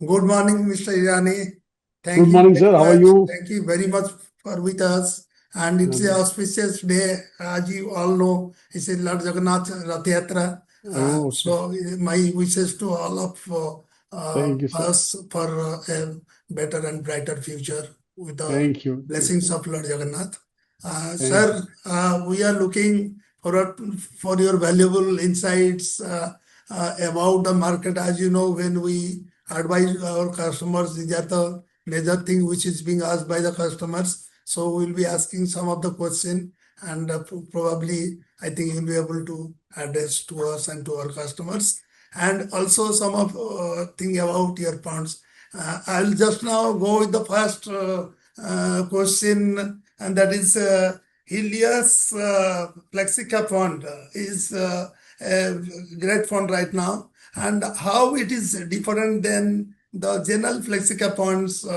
Good morning, Mr. Irani. Good Thank you morning, very sir. How are much. you? Thank you very much for with us. And it's a Um, auspicious day, as you all know. It's a Lord Jagannath Rath Yatra. oh, okay. So my wishes to all of Thank you, sir. us for a better and brighter future with the Thank you. Thank you. blessings of Lord Jagannath. Thank you. Sir, we are looking for your valuable insights about the market. As you know, when we advise our customers, these are the major thing which is being asked by the customers. So we'll be asking some of the question, and probably I think you'll be able to address to us and to our customers. And also some of thing about your funds. I'll just now go with the first question, and that is Helios Flexicap Fund is a great fund right now, and how it is different than the general Flexicap funds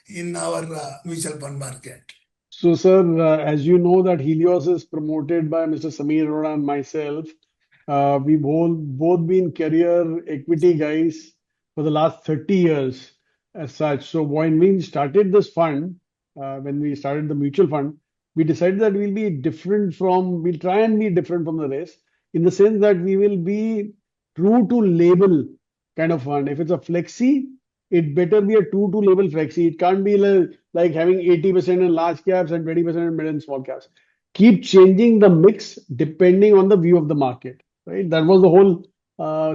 in our mutual fund market. So, sir, as you know, that Helios is promoted by Mr. Samir Arora and myself. We've both been career equity guys for the last 30 years as such. So when we started this fund, when we started the mutual fund, we decided that we'll try and be different from the rest in the sense that we will be true to label kind of fund. If it's a flexi, it better be a true to label flexi. It can't be like having 80% in large caps and 20% in mid and small caps. Keep changing the mix depending on the view of the market, right? That was the whole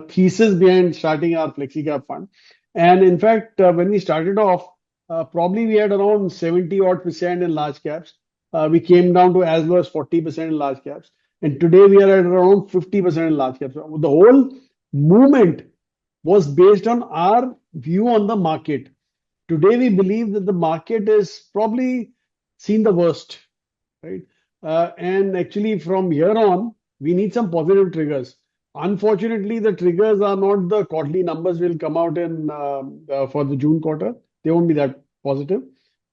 thesis behind starting our flexi cap fund. And in fact, when we started off, probably we had around 70 odd percent in large caps. We came down to as low as 40% in large caps. And today we are at around 50% in large caps. So the whole movement was based on our view on the market. Today, we believe that the market is probably seen the worst, right? And actually, from here on, we need some positive triggers. Unfortunately, the triggers are not the quarterly numbers will come out in for the June quarter. They won't be that positive.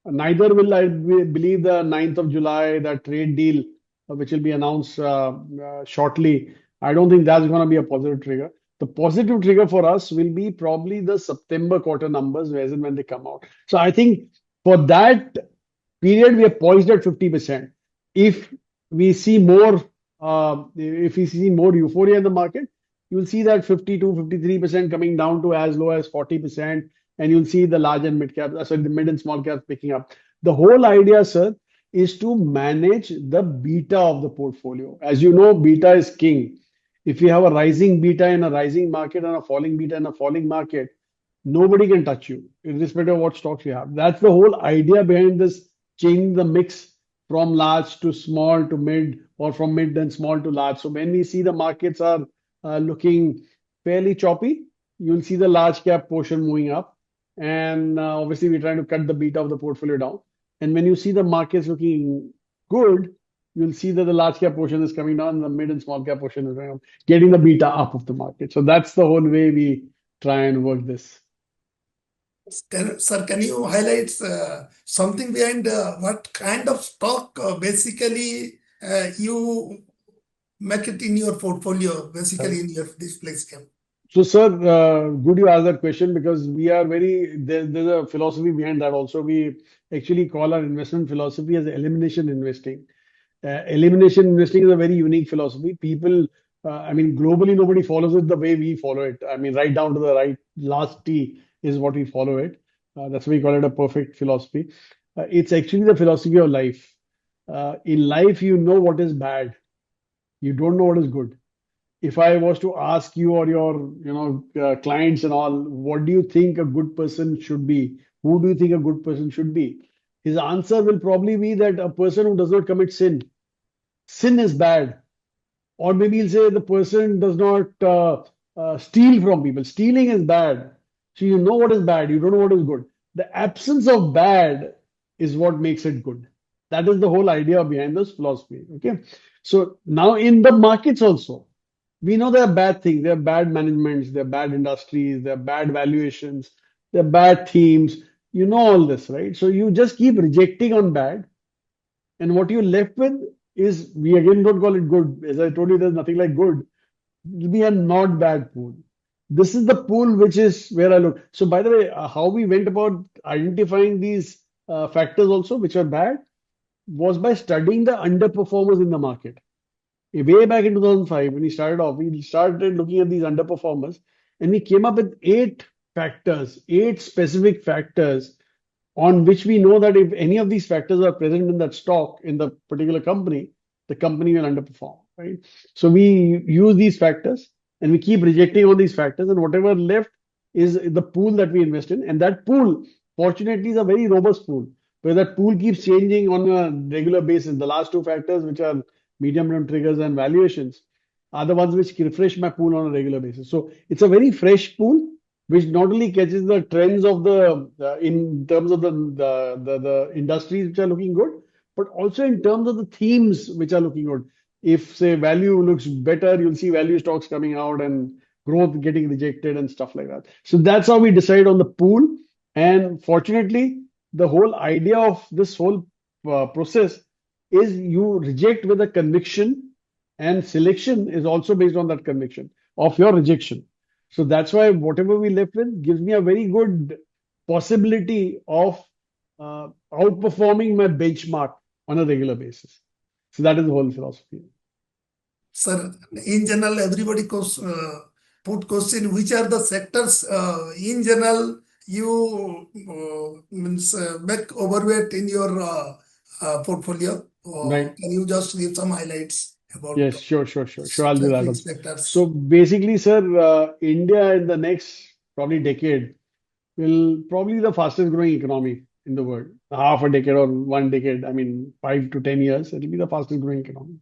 Neither will I believe the 9th of July, that trade deal, which will be announced shortly. I don't think that's going to be a positive trigger. The positive trigger for us will be probably the September quarter numbers, as and when they come out. So I think for that period, we are poised at 50%. If we see more euphoria in the market, you will see that 52, 53% coming down to as low as 40%, and you'll see the large and mid caps, sorry, the mid and small caps picking up. The whole idea, sir, is to manage the beta of the portfolio. As you know, beta is king. If you have a rising beta in a rising market and a falling beta in a falling market, nobody can touch you, irrespective of what stocks you have. That's the whole idea behind this changing the mix from large to small to mid, or from mid and small to large. So when we see the markets are looking fairly choppy, you'll see the large cap portion moving up. And obviously, we're trying to cut the beta of the portfolio down. And when you see the markets looking good, you'll see that the large cap portion is coming down, the mid and small cap portion is going up, getting the beta up of the market. So that's the whole way we try and work this. Sir, can you highlight something behind what kind of stock basically you make it in your portfolio, basically in your display scheme? So, sir, good you ask that question because there's a philosophy behind that also. We actually call our investment philosophy as elimination investing. Elimination investing is a very unique philosophy. People, I mean, globally, nobody follows it the way we follow it. I mean, right down to the right last T is what we follow it. That's why we call it a perfect philosophy. It's actually the philosophy of life. In life, you know what is bad. You don't know what is good. If I was to ask you or your, clients and all, what do you think a good person should be? Who do you think a good person should be? His answer will probably be that a person who does not commit sin. Sin is bad. Or maybe he'll say the person does not steal from people. Stealing is bad. So you know what is bad. You don't know what is good. The absence of bad is what makes it good. That is the whole idea behind this philosophy. Okay. So now in the markets also, we know there are bad things. There are bad managements. There are bad industries. There are bad valuations. There are bad themes. You know all this, right? So you just keep rejecting on bad. And what you're left with is, we again don't call it good. As I told you, there's nothing like good. It'll be a not bad pool. this is the pool which is where I look. So, by the way, how we went about identifying these factors also, which are bad, was by studying the underperformers in the market. Way back in 2005, when we started off, we started looking at these underperformers and we came up with eight factors, eight specific factors on which we know that if any of these factors are present in that stock in the particular company, the company will underperform, right? So we use these factors and we keep rejecting all these factors, and whatever left is the pool that we invest in. And that pool, fortunately, is a very robust pool where that pool keeps changing on a regular basis. The last two factors, which are medium-term triggers and valuations, are the ones which refresh my pool on a regular basis. So it's a very fresh pool which not only catches the trends of the in terms of the industries which are looking good, but also in terms of the themes which are looking good. If say value looks better, you'll see value stocks coming out and growth getting rejected and stuff like that. So that's how we decide on the pool. And fortunately, the whole idea of this whole process is you reject with a conviction, and selection is also based on that conviction of your rejection. So that's why whatever we left with gives me a very good possibility of outperforming my benchmark on a regular basis. So that is the whole philosophy. Sir, in general, everybody put question, which are the sectors in general you means make overweight in your portfolio? Right. Can you just give some highlights about Yes, sure. I'll do that specific also. sectors? So basically, sir, India in the next probably decade will probably the fastest growing economy in the world. Half a decade or 1 decade, I mean, 5 to 10 years, it'll be the fastest growing economy.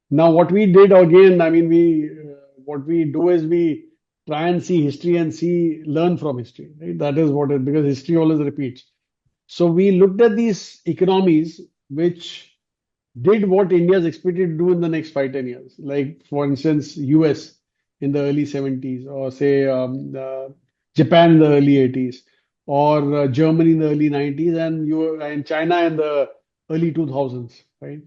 Now, what we did again, I mean, what we do is we try and see history and learn from history, right? That is what it, because history always repeats. So we looked at these economies which did what India is expected to do in the next 5, 10 years. Like, for instance, US in the early 70s, or say Japan in the early 80s, or Germany in the early 90s, and China in the early 2000s, right?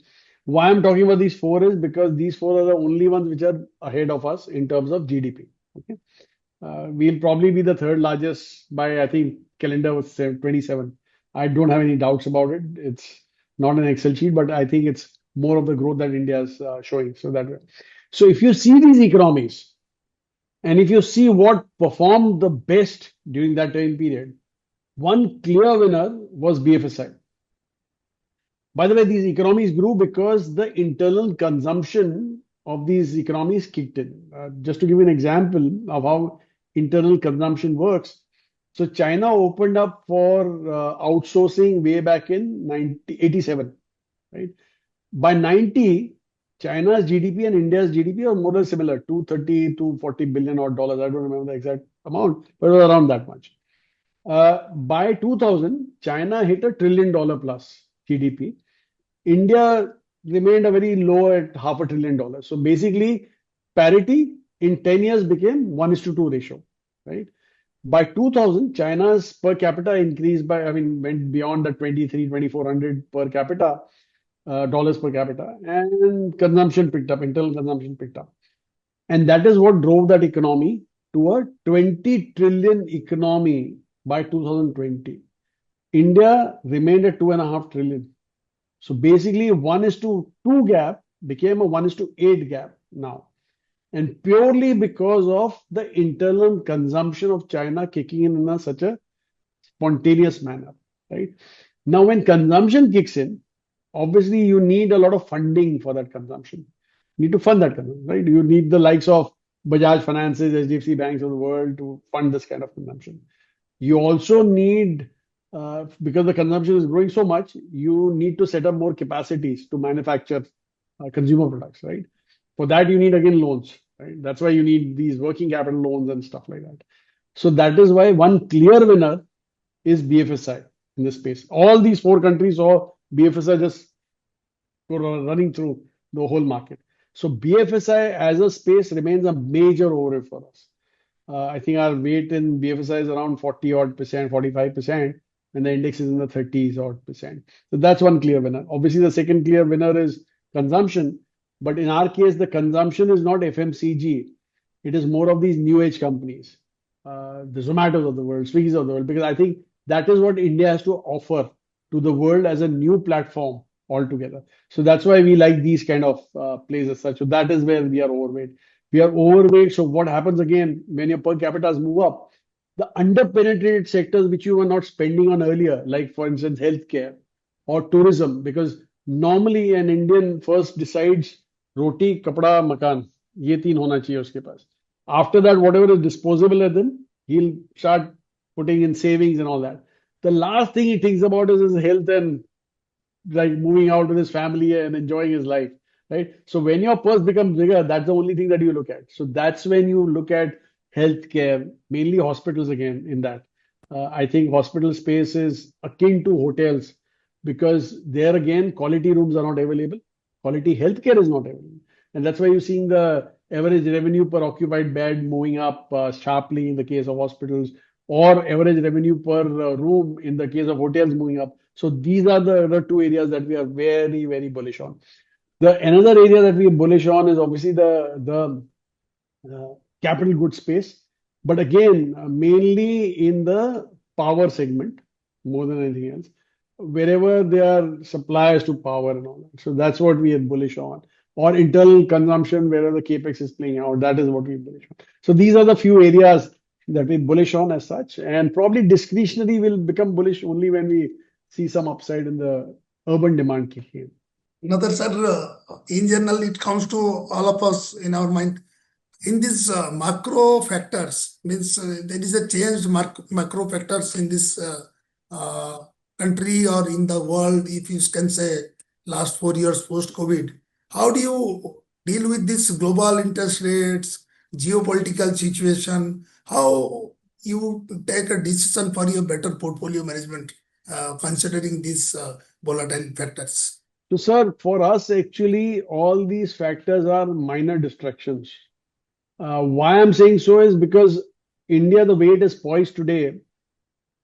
Why I'm talking about these four is because these four are the only ones which are ahead of us in terms of GDP. Okay. We'll probably be the third largest by, I think, calendar was 27. I don't have any doubts about it. It's not an Excel sheet, but I think it's more of the growth that India is showing. So that way. So if you see these economies and if you see what performed the best during that time period, one clear winner was BFSI. By the way, these economies grew because the internal consumption of these economies kicked in. Just to give you an example of how internal consumption works. So China opened up for outsourcing way back in 1987, right? By 90, China's GDP and India's GDP are more or less similar, 230, 240 billion odd dollars. I don't remember the exact amount, but it was around that much. By 2000, China hit $1 trillion plus GDP. India remained a very low at $500 billion. So basically, parity in 10 years became 1:2 ratio, right? By 2000, China's per capita increased by, I mean, went beyond the 2400 per capita, dollars per capita, and consumption picked up, internal consumption picked up. And that is what drove that economy to a 20 trillion economy by 2020. India remained at 2.5 trillion. So basically, 1:2 gap became a 1:8 gap now. And purely because of the internal consumption of China kicking in such a spontaneous manner, right? Now, when consumption kicks in, obviously you need a lot of funding for that consumption. You need to fund that consumption, right? You need the likes of Bajaj Finances, HDFC banks of the world to fund this kind of consumption. You also need, because the consumption is growing so much, you need to set up more capacities to manufacture consumer products, right? For that, you need again loans, right? That's why you need these working capital loans and stuff like that. So that is why one clear winner is BFSI in this space. All these four countries saw BFSI just running through the whole market. So BFSI as a space remains a major overhead for us. I think our weight in BFSI is around 40 odd percent, 45%, and the index is in the 30s odd percent. So that's one clear winner. Obviously, the second clear winner is consumption. But in our case, the consumption is not FMCG. It is more of these new age companies, the Zomatos of the world, Swiggies of the world, because I think that is what India has to offer to the world as a new platform altogether. So that's why we like these kind of places such. So that is where we are overweight. We are overweight. So what happens again when your per capitas move up? The underpenetrated sectors which you were not spending on earlier, like for instance, healthcare or tourism, because normally an Indian first decides roti, kapda, makan. ये तीन होना चाहिए उसके पास. After that, whatever is disposable at them, he'll start putting in savings and all that. The last thing he thinks about is his health and like moving out with his family and enjoying his life, right? So when your purse becomes bigger, that's the only thing that you look at. So that's when you look at healthcare, mainly hospitals again in that. I think hospital space is akin to hotels because there again, quality rooms are not available. Quality healthcare is not available. And that's why you're seeing the average revenue per occupied bed moving up sharply in the case of hospitals, or average revenue per room in the case of hotels moving up. So these are the other two areas that we are very, very bullish on. The another area that we are bullish on is obviously the capital goods space, but again, mainly in the power segment more than anything else, wherever there are suppliers to power and all that. So that's what we are bullish on. Or internal consumption, wherever the capex is playing out, that is what we're bullish on. So these are the few areas that we're bullish on as such, and probably discretionary will become bullish only when we see some upside in the urban demand kicking in. Another, sir, in general, it comes to all of us in our mind. In these macro factors, means there is a changed macro factors in this country or in the world, if you can say, last 4 years post-COVID. How do you deal with this global interest rates, geopolitical situation? How you take a decision for your better portfolio management, considering these volatile factors? So, sir, for us, actually, all these factors are minor distractions. Why I'm saying so is because India, the way it is poised today,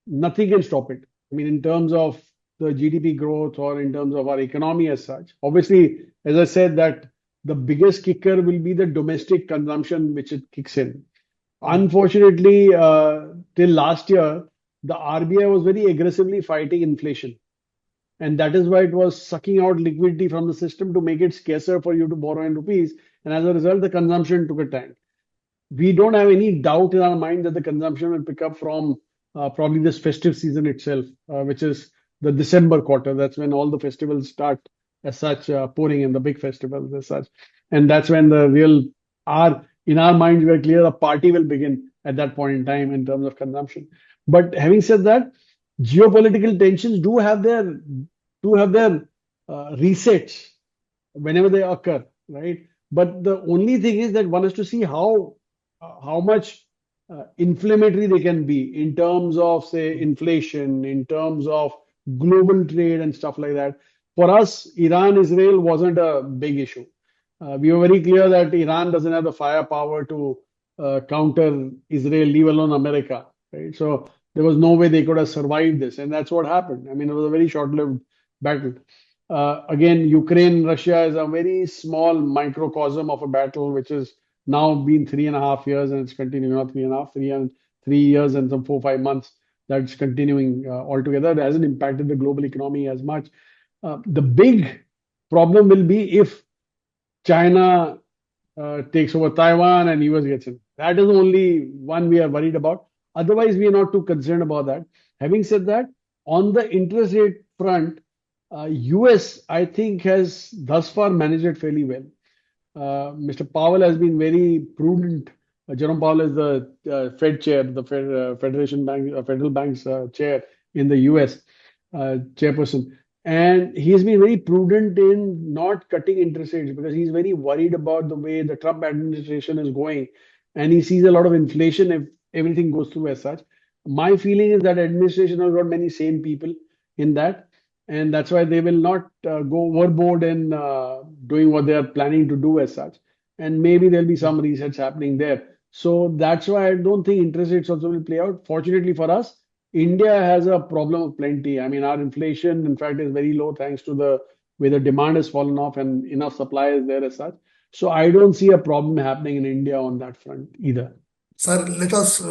nothing can stop it. I mean, in terms of the GDP growth or in terms of our economy as such. Obviously, as I said, that the biggest kicker will be the domestic consumption, which it kicks in. Unfortunately, till last year, the RBI was very aggressively fighting inflation. And that is why it was sucking out liquidity from the system to make it scarcer for you to borrow in rupees. And as a result, the consumption took a tank. We don't have any doubt in our mind that the consumption will pick up from probably this festive season itself, which is the December quarter. That's when all the festivals start as such, pouring in the big festivals as such. And that's when the real, in our minds, we're clear the party will begin at that point in time in terms of consumption. But having said that, geopolitical tensions do have their resets whenever they occur, right? But the only thing is that one has to see how much inflammatory they can be in terms of, say, inflation, in terms of global trade and stuff like that. For us, Iran-Israel wasn't a big issue. We were very clear that Iran doesn't have the firepower to counter Israel, leave alone America, right? So there was no way they could have survived this, and that's what happened. I mean, it was a very short-lived battle. Again, Ukraine, Russia is a very small microcosm of a battle, which has now been 3.5 years, and it's continuing now 3.5, 3 years and some 4, 5 months. That's continuing altogether. It hasn't impacted the global economy as much. The big problem will be if China takes over Taiwan and US gets in. That is the only one we are worried about. Otherwise, we are not too concerned about that. Having said that, on the interest rate front, US, I think, has thus far managed it fairly well. Mr. Powell has been very prudent. Jerome Powell is the Fed chair, the Federal Bank's chair in the US, chairperson. And he's been very prudent in not cutting interest rates because he's very worried about the way the Trump administration is going. And he sees a lot of inflation if everything goes through as such. My feeling is that administration has got many sane people in that. And that's why they will not go overboard in doing what they are planning to do as such. And maybe there'll be some resets happening there. So that's why I don't think interest rates also will play out. Fortunately for us, India has a problem of plenty. I mean, our inflation, in fact, is very low thanks to the way the demand has fallen off and enough supply is there as such. So I don't see a problem happening in India on that front either. Sir, let us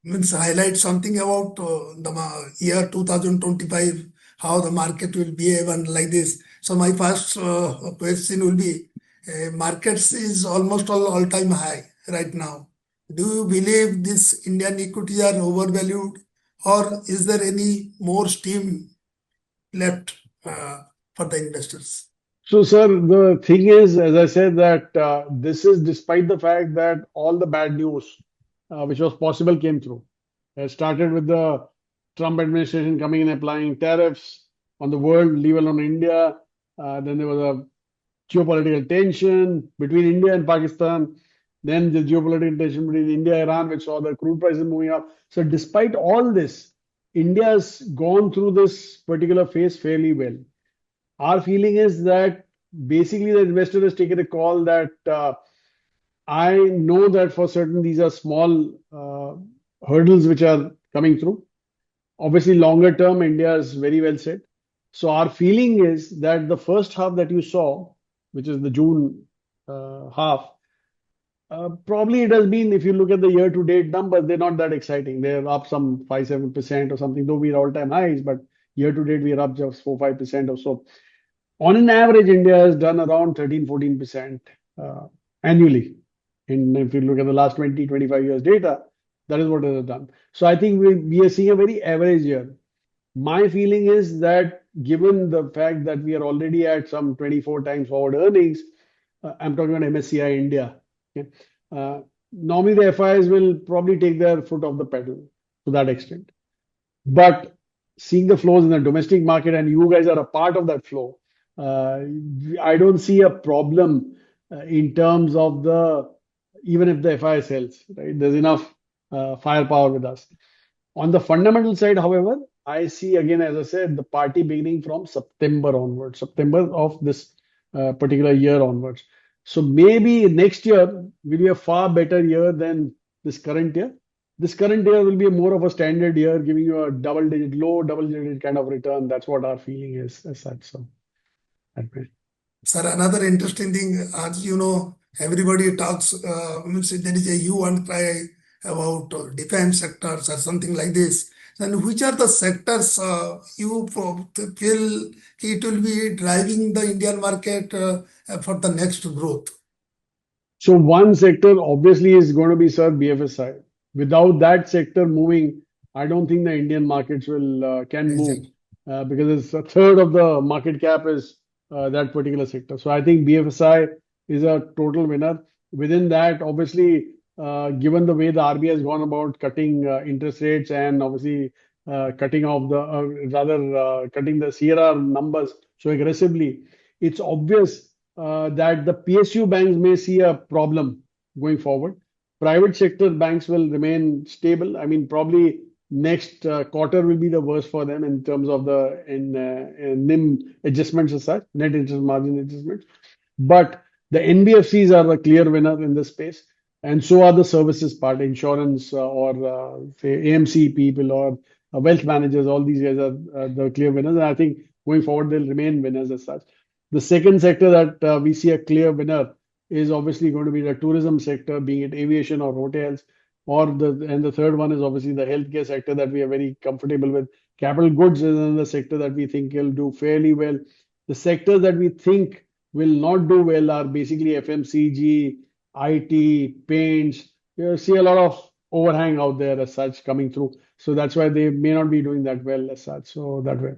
means highlight something about the year 2025, how the market will behave and like this. So my first question will be, markets is almost all-time high right now. Do you believe this Indian equities are overvalued, or is there any more steam left for the investors? So, sir, the thing is, as I said, that this is despite the fact that all the bad news which was possible came through. It started with the Trump administration coming and applying tariffs on the world, level on India. Then there was a geopolitical tension between India and Pakistan. Then the geopolitical tension between India and Iran, which saw the crude prices moving up. So, despite all this, India has gone through this particular phase fairly well. Our feeling is that basically the investor has taken a call that I know that for certain these are small hurdles which are coming through. Obviously, longer term, India is very well set. So our feeling is that the first half that you saw, which is the June half, probably it has been, if you look at the year-to-date numbers, they're not that exciting. They're up some 5-7% or something, though we're all-time highs, but year-to-date we're up just 4-5% or so. On an average, India has done around 13-14% annually. And if you look at the last 20-25 years data, that is what it has done. So I think we are seeing a very average year. My feeling is that given the fact that we are already at some 24 times forward earnings, I'm talking about MSCI India. Okay? Normally the FIs will probably take their foot off the pedal to that extent. But seeing the flows in the domestic market, and you guys are a part of that flow, I don't see a problem in terms of even if the FI sells, right? There's enough firepower with us. On the fundamental side, however, I see again, as I said, the party beginning from September onwards, September of this particular year onwards. So maybe next year will be a far better year than this current year. This current year will be more of a standard year, giving you a double-digit, low double-digit kind of return. That's what our feeling is as such. So, that way. Sir, another interesting thing, as you know, everybody talks, means there is a hue and cry about defense sectors or something like this. And which are the sectors you feel it will be driving the Indian market for the next growth? So one sector obviously is going to be, sir, BFSI. Without that sector moving, I don't think the Indian markets will can move Exactly. because it's a third of the market cap is that particular sector. So I think BFSI is a total winner. Within that, obviously, given the way the RBI has gone about cutting interest rates and obviously cutting off cutting the CRR numbers so aggressively, it's obvious that the PSU banks may see a problem going forward. Private sector banks will remain stable. I mean, probably next quarter will be the worst for them in terms of the NIM adjustments as such, net interest margin adjustments. But the NBFCs are the clear winner in this space, and so are the services part, insurance or say AMC people or wealth managers. All these guys are the clear winners, and I think going forward they'll remain winners as such. The second sector that we see a clear winner is obviously going to be the tourism sector, being it aviation or hotels, and the third one is obviously the healthcare sector that we are very comfortable with. Capital goods is another sector that we think will do fairly well. The sectors that we think will not do well are basically FMCG, IT, paints. You see a lot of overhang out there as such coming through. So that's why they may not be doing that well as such. So that way.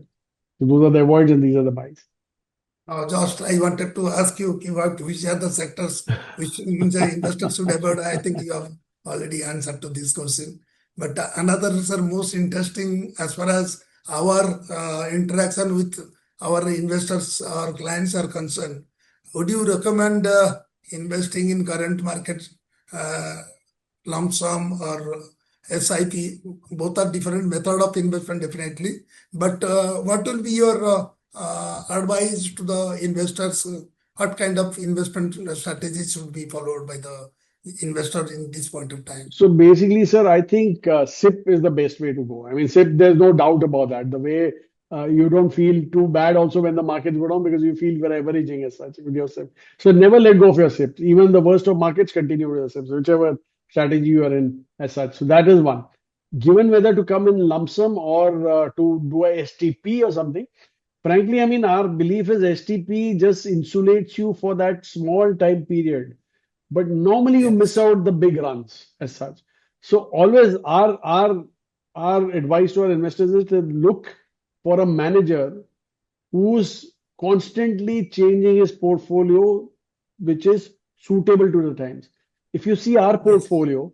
So those are the avoids and these are the buys. Just I wanted to ask you which are the sectors which means the investors should avoid. I think you have already answered to this question. But another, sir, most interesting as far as our interaction with our investors or clients are concerned, would you recommend investing in current market uh, lump sum or SIP? Both are different method of investment, definitely. But what will be your advice to the investors? What kind of investment strategies should be followed by the investor in this point of time? So basically, sir, I think SIP is the best way to go. I mean, SIP, there's no doubt about that. The way You don't feel too bad also when the markets go down because you feel you're averaging as such with your SIP. So never let go of your SIP. Even the worst of markets, continue with your SIPs, whichever strategy you are in as such. So that is one. Given whether to come in lump sum or to do a STP or something, frankly, I mean, our belief is STP just insulates you for that small time period. But normally you miss Yes. out the big runs as such. So always our advice to our investors is to look for a manager who's constantly changing his portfolio, which is suitable to the times. If you see our Yes. portfolio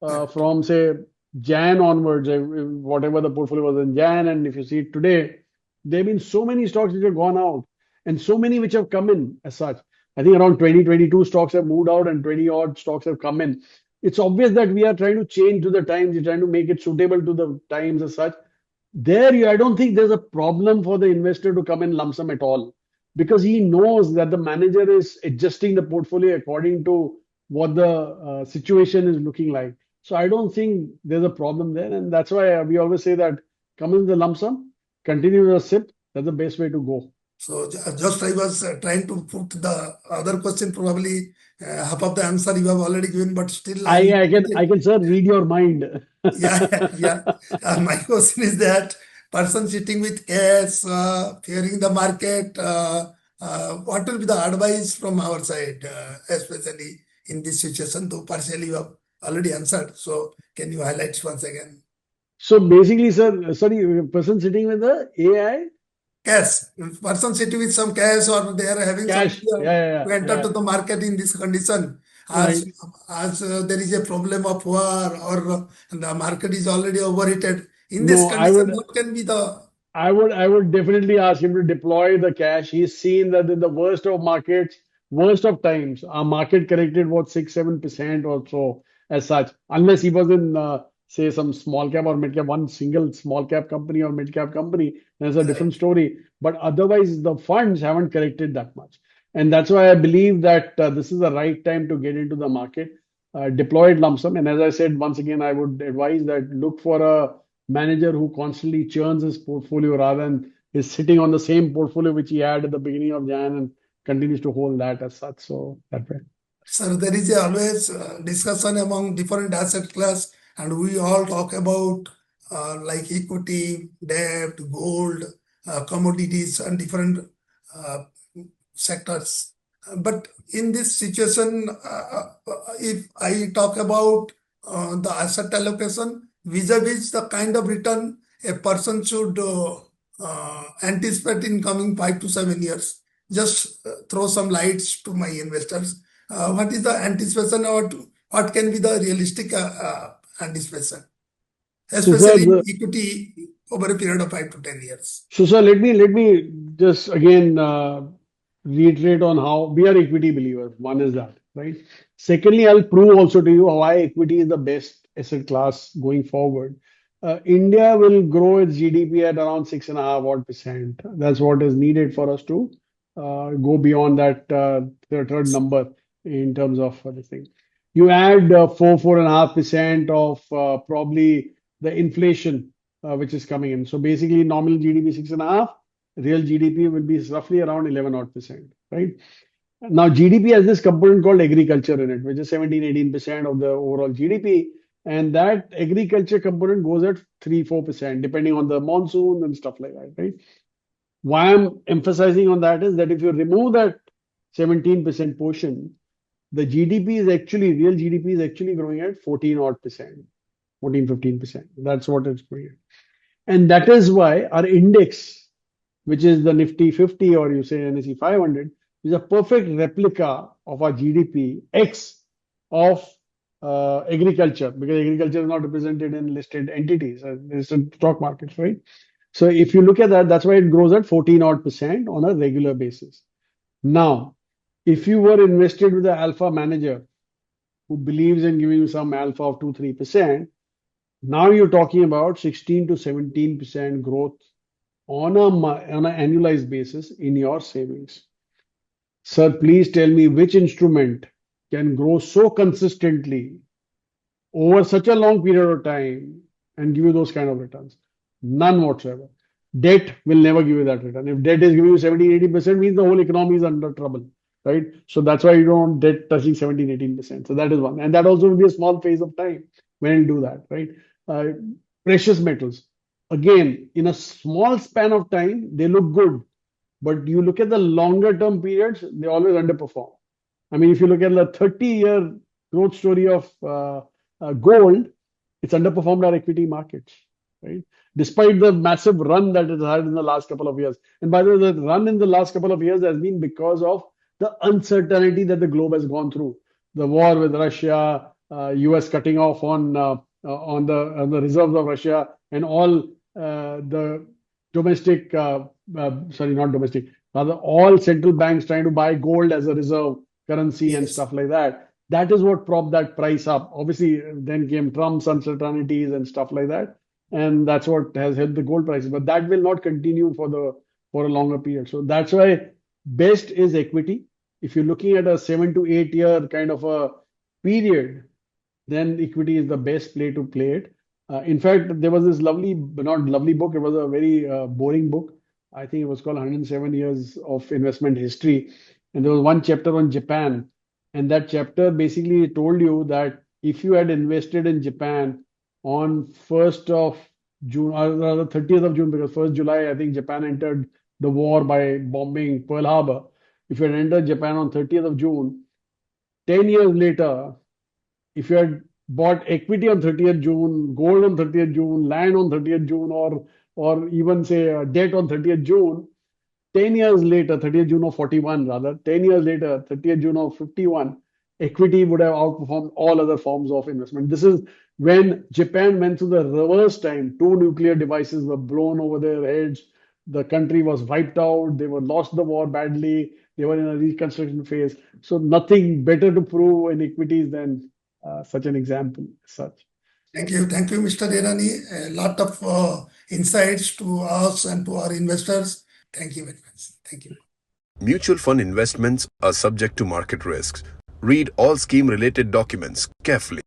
Correct. from say Jan onwards, whatever the portfolio was in Jan, and if you see it today, there have been so many stocks which have gone out and so many which have come in as such. I think around 2022 stocks have moved out and 20 odd stocks have come in. It's obvious that we are trying to change to the times, we're trying to make it suitable to the times as such. I don't think there's a problem for the investor to come in lump sum at all because he knows that the manager is adjusting the portfolio according to what the situation is looking like. So I don't think there's a problem there. And that's why we always say that come in the lump sum, continue the SIP. That's the best way to go. So just I was trying to put the other question, probably half of the answer you have already given, but still I, I'll I can repeat I it. can sir read your mind. Yeah, yeah. My question is that person sitting with cash, fearing the market, what will be the advice from our side, especially in this situation? Though partially you have already answered. So can you highlight once again? So basically, sir, sorry, person sitting with the AI Cash. If person sitting with some cash or they are having some cash. fear Yeah, to enter yeah, to the market in this condition, yeah. as there is a problem of war or the market is already overheated. In this No, I condition, would what can be the I would definitely ask him to deploy the cash. He's seen that in the worst of markets, worst of times, our market corrected what 6-7% or so as such. Unless he was in say some small cap or mid cap, one single small cap company or mid cap company, that's a different correct? story. But otherwise, the funds haven't corrected that much, and that's why I believe that this is the right time to get into the market, deploy it lump sum. And as I said, once again, I would advise that look for a manager who constantly churns his portfolio rather than is sitting on the same portfolio which he had at the beginning of Jan and continues to hold that as such. So that way. Sir, there is always discussion among different asset class, and we all talk about like equity, debt, gold, commodities, and different uh, sectors. But in this situation, if I talk about the asset allocation vis-a-vis the kind of return a person should anticipate in coming 5 to 7 years, just throw some lights to my investors. What is the anticipation or what can be the realistic anticipation, So sir, especially in equity over a period of 5 to 10 years? let me just again reiterate on how we are equity believers. One is that, right? Secondly, I'll prove also to you why equity is the best asset class going forward. India will grow its GDP at around 6.5% odd. That's what is needed for us to go beyond that third number in terms of this thing. You add 4.5% of probably the inflation which is coming in. So basically, nominal GDP 6.5, real GDP will be roughly around 11 odd percent, right? Now, GDP has this component called agriculture in it, which is 17-18% of the overall GDP. And that agriculture component goes at 3-4%, depending on the monsoon and stuff like that, right? Why I'm emphasizing on that is that if you remove that 17% portion, the GDP is actually, real GDP is actually growing at 14 odd percent, 14-15%. That's what it's growing at. And that is why our index, which is the Nifty 50 or you say NSE 500, is a perfect replica of our GDP X of agriculture because agriculture is not represented in listed entities, listed stock markets, right? So if you look at that, that's why it grows at 14 odd percent on a regular basis. Now, if you were invested with an alpha manager who believes in giving you some alpha of 2-3%, now you're talking about 16 to 17% growth on an annualized basis in your savings. Sir, please tell me which instrument can grow so consistently over such a long period of time and give you those kind of returns? None whatsoever. Debt will never give you that return. If debt is giving you 17-18%, means the whole economy is under trouble, right? So that's why you don't want debt touching 17-18%. So that is one. And that also will be a small phase of time when you do that, right? Uh, Precious metals. Again, in a small span of time, they look good. But you look at the longer term periods, they always underperform. I mean, if you look at the 30-year growth story of gold, it's underperformed our equity markets, right? Despite the massive run that it had in the last couple of years. And by the way, the run in the last couple of years has been because of the uncertainty that the globe has gone through. The war with Russia, US cutting off on the reserves of Russia, and all the domestic, sorry, not domestic, rather all central banks trying to buy gold as a reserve currency and Yes. stuff like that. That is what propped that price up. Obviously, then came Trump's uncertainties and stuff like that, and that's what has helped the gold prices. But that will not continue for a longer period. So that's why best is equity. If you're looking at a 7 to 8 year kind of a period, then equity is the best play to play it. In fact, there was this lovely, not lovely book, it was a very boring book. I think it was called 107 Years of Investment History. And there was one chapter on Japan. And that chapter basically told you that if you had invested in Japan on 1st of June, or rather 30th of June, because 1st July, I think Japan entered the war by bombing Pearl Harbor. If you had entered Japan on 30th of June, 10 years later, if you had bought equity on 30th June, gold on 30th June, land on 30th June, or even say debt on 30th June, 10 years later, 30th June of 41 rather, 10 years later, 30th June of 51, equity would have outperformed all other forms of investment. This is when Japan went through the reverse time. Two nuclear devices were blown over their heads. The country was wiped out. They were lost the war badly. They were in a reconstruction phase. So nothing better to prove in equities than such an example. Such. Thank you, Mr. Irani. A lot of insights to us and to our investors. Thank you very much. Thank you. Mutual fund investments are subject to market risks. Read all scheme related documents carefully.